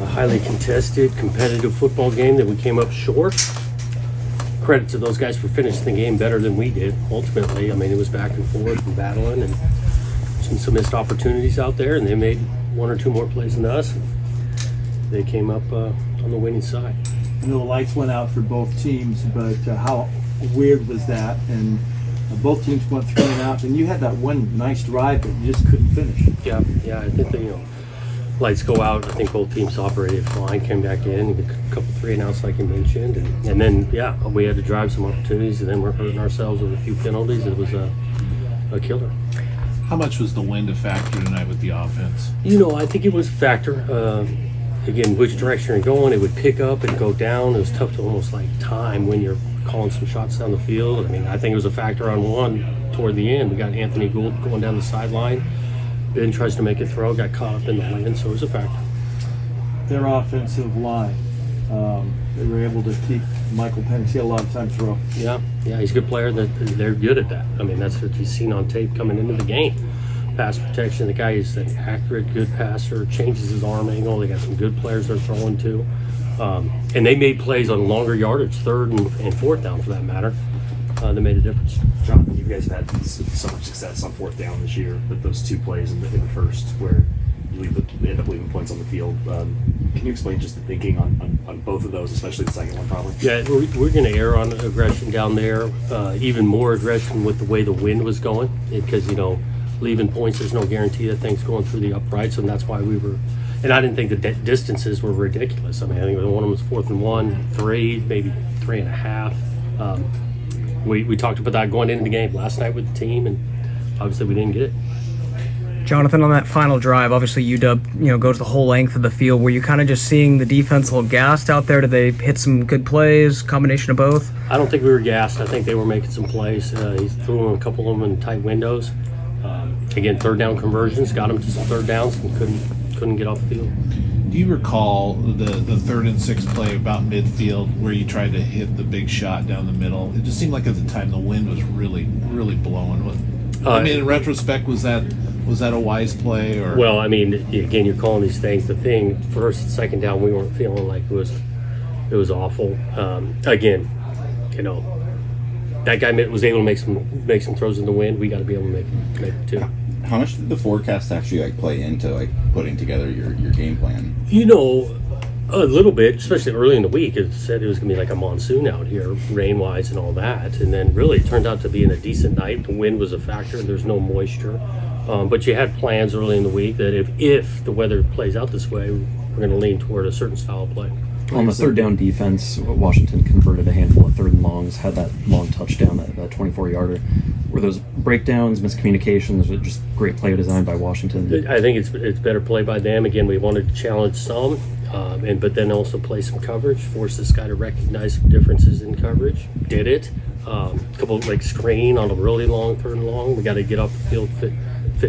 a highly contested, competitive football game that we came up short. Credit to those guys for finishing the game better than we did, ultimately. I mean, it was back and forth and battling and some missed opportunities out there, and they made one or two more plays than us. They came up on the winning side. I know the lights went out for both teams, but how weird was that? And both teams went 3 and out, and you had that one nice drive that you just couldn't finish. Yeah, I think that, lights go out. I think both teams operated fine, came back in, a couple 3 and outs like you mentioned, and then we had to drive some opportunities, and then we're hurting ourselves with a few penalties. It was a killer. How much was the wind a factor tonight with the offense? I think it was a factor. Again, which direction you're going, it would pick up and go down. It was tough to almost time when you're calling some shots down the field. I mean, I think it was a factor on one toward the end. We got Anthony Gould going down the sideline. Ben tries to make a throw, got caught up in the wind, so it was a factor. Their offensive line, they were able to keep Michael Penix a lot of time throw. Yeah, he's a good player. They're good at that. I mean, that's what you've seen on tape coming into the game. Pass protection, the guy is an accurate, good passer, changes his arm angle. They got some good players they're throwing to. And they made plays on longer yardage, 3rd and 4th down for that matter. That made a difference. Jonathan, you guys have had so much success on 4th down this year, but those 2 plays in the first where you end up leaving points on the field. Can you explain just the thinking on both of those, especially the second one probably? Yeah, we're going to err on aggression down there, even more aggression with the way the wind was going, because, leaving points, there's no guarantee that things going through the uprights, and that's why we were. And I didn't think the distances were ridiculous. I mean, I think one of them was 4th and 1, 3, maybe 3.5. We talked about that going into the game last night with the team, and obviously we didn't get it. Jonathan, on that final drive, obviously UW, goes the whole length of the field. Were you kind of just seeing the defense a little gassed out there? Did they hit some good plays, combination of both? I don't think we were gassed. I think they were making some plays. He threw a couple of them in tight windows. Again, 3rd down conversions, got them to some 3rd downs and couldn't get off the field. Do you recall the 3rd and 6 play about midfield where you tried to hit the big shot down the middle? It just seemed like at the time the wind was really, really blowing. In retrospect, was that a wise play? Or? Well, I mean, again, you're calling these things. The thing, 1st and 2nd down, we weren't feeling like it was awful. Again, that guy was able to make some throws in the wind. We got to be able to make it too. How much did the forecast actually play into putting together your game plan? A little bit, especially early in the week. It said it was going to be like a monsoon out here, rain-wise and all that. And then really it turned out to be a decent night. The wind was a factor. There's no moisture. But you had plans early in the week that if the weather plays out this way, we're going to lean toward a certain style of play. On the 3rd down defense, Washington converted a handful of 3rd and longs, had that long touchdown, that 24-yarder. Were those breakdowns, miscommunications, or just great play design by Washington? I think it's better play by them. Again, we wanted to challenge some, but then also play some coverage, force this guy to recognize some differences in coverage. Did it. A couple screen on a really long 3rd and long. We got to get off the field, fit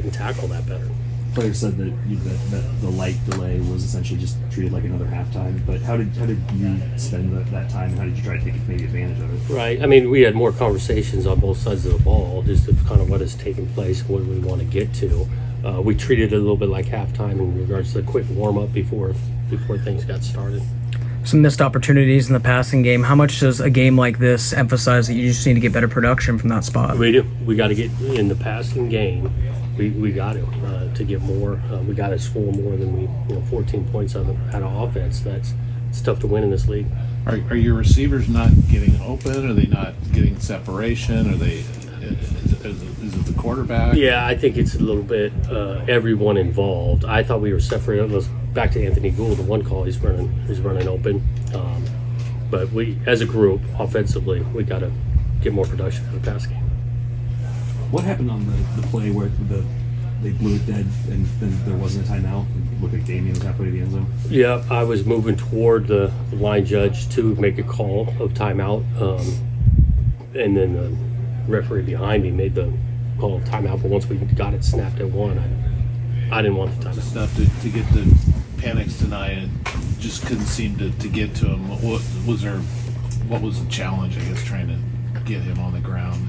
and tackle that better. Players said that the light delay was essentially just treated like another halftime. But how did you spend that time, and how did you try to take maybe advantage of it? Right. I mean, we had more conversations on both sides of the ball, just of kind of what has taken place, what we want to get to. We treated it a little bit like halftime in regards to the quick warm up before things got started. Some missed opportunities in the passing game. How much does a game like this emphasize that you just need to get better production from that spot? We do. We got to get in the passing game. We got to get more. We got to score more than 14 points out of offense. It's tough to win in this league. Are your receivers not getting open? Are they not getting separation? Are they? Is it the quarterback? Yeah, I think it's a little bit everyone involved. I thought we were separated. It was back to Anthony Gould. The one call he's running open. But we, as a group, offensively, we got to get more production out of the pass game. What happened on the play where they blew it dead and then there wasn't a timeout? It looked like Damian was halfway to the end zone. Yeah, I was moving toward the line judge to make a call of timeout, and then the referee behind me made the call of timeout. But once we got it snapped at 1, I didn't want the timeout. Stuff to get the Penix tonight, and just couldn't seem to get to him. What was the challenge, I guess, trying to get him on the ground?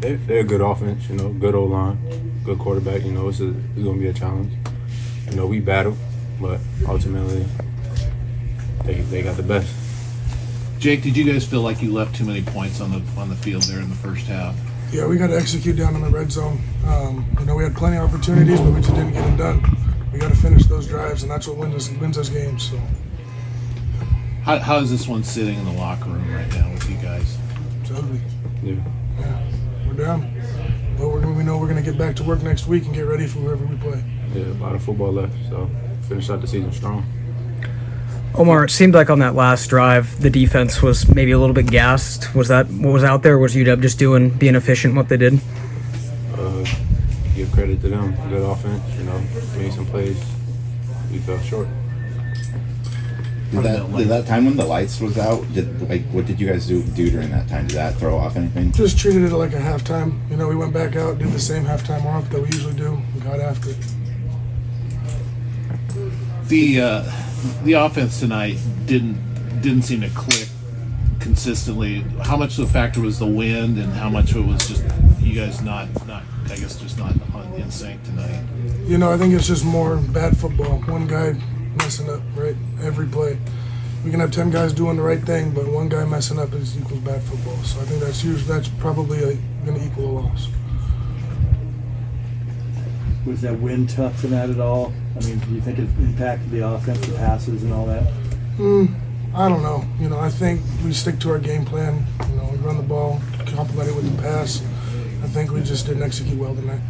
They're a good offense, good O-line, good quarterback. It's going to be a challenge. We battle. but ultimately they got the best. Jake, did you guys feel like you left too many points on the field there in the first half? Yeah, we got to execute down in the red zone. We had plenty of opportunities, but we just didn't get them done. We got to finish those drives, and that's what wins us games. So, How is this one sitting in the locker room right now with you guys? it's ugly. Yeah. Yeah, we're down, but we know we're going to get back to work next week and get ready for whoever we play. Yeah, a lot of football left, so finish out the season strong. Omar, it seemed like on that last drive, the defense was maybe a little bit gassed. Was that what was out there? Or was UW just being efficient what they did? Give credit to them. Good offense, made some plays. We fell short. Did that time when the lights was out? What did you guys do during that time? Did that throw off anything? Just treated it like a halftime. We went back out, did the same halftime warm-up that we usually do. We got after it. The offense tonight didn't seem to click consistently. How much of the factor was the wind, and how much of it was just you guys not in sync tonight? I think it's just more bad football. One guy messing up, right? Every play. We can have 10 guys doing the right thing, but one guy messing up equals bad football. So I think that's probably going to equal a loss. Was that wind tough tonight at all? I mean, do you think it impacted the offense, the passes and all that? I don't know. I think we stick to our game plan. We run the ball, complement it with the pass. I think we just didn't execute well tonight.